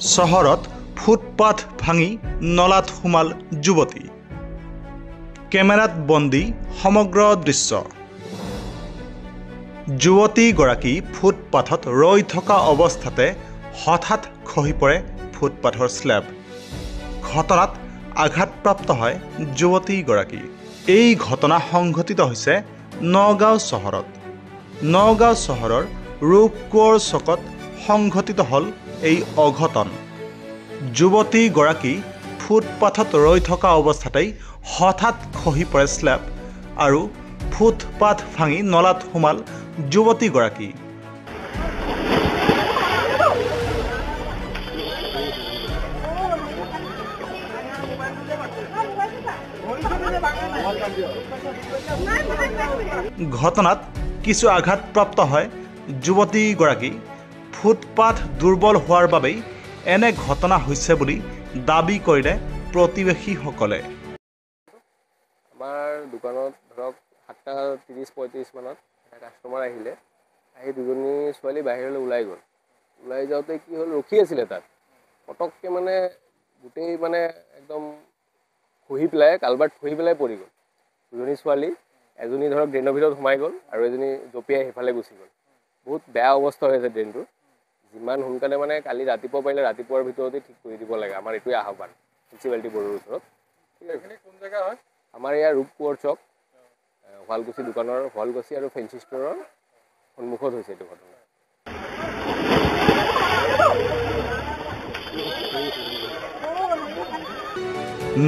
চহৰত ফুটপাথ ভাঙি নলাত সোমাল যুৱতী। কেমেৰাত বন্দী সমগ্ৰ দৃশ্য। যুৱতীগৰাকী ফুটপাথত ৰৈ থকা অৱস্থাতে হঠাৎ খহি পৰে ফুটপাথৰ স্লেব। ঘটনাত আঘাতপ্ৰাপ্ত হয় যুৱতীগৰাকী। এই ঘটনা সংঘটিত হৈছে নগাঁও চহৰত। নগাঁও চহৰৰ ৰূপকোঁৱৰ চকত সংঘটিত হ'ল এই অঘটন। যুৱতীগৰাকী ফুটপাথত ৰৈ থকা অৱস্থাতেই হঠাৎ খহি পৰে স্লেব আৰু ফুটপাথ ভাঙি নলাত সোমাল যুৱতীগৰাকী। ঘটনাত কিছু আঘাতপ্ৰাপ্ত হয় যুৱতীগৰাকী। ফুটপাথ দুৰ্বল হোৱাৰ বাবেই এনে ঘটনা হৈছে বুলি দাবী কৰিলে প্ৰতিবেশীসকলে। আমাৰ দোকানত ধৰক 7:30-35 মানত কাষ্টমাৰ আহিলে। আহি দুজনী ছোৱালী বাহিৰলৈ ওলাই গ'ল। ওলাই যাওঁতে কি হ'ল, ৰখি আছিলে তাত। পটককৈ মানে গোটেই একদম খহি পেলাই কালভাৰ্ট খহি পেলাই পৰি গ'ল। দুজনী ছোৱালী, এজনী ধৰক ড্ৰেইনৰ ভিতৰত সোমাই গ'ল আৰু এজনী জঁপিয়াই সেইফালে গুচি গ'ল। বহুত বেয়া অৱস্থা হৈ আছে ড্ৰেইনটো। যিমান সোনকালে কালি ৰাতিপুৱা পাৰিলে ৰাতিপুৱাৰ ভিতৰতে ঠিক কৰি দিব লাগে। আমাৰ এইটোৱে আহ্বান মিউনিচিপালিটি বৰ্ডৰ ওচৰত। ঠিক আছে, কোন জেগা হয়? আমাৰ ইয়াৰ ৰূপকোঁৱৰ চক, শুৱালকুছি দোকানৰ শুৱালকুছি আৰু ফেঞ্চি ষ্ট'ৰৰ সন্মুখত হৈছে এইটো ঘটনা।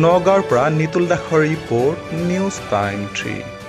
নগাঁৱৰ পৰা নিতুল দাসৰ ৰিপৰ্ট, নিউজ টাইম 3।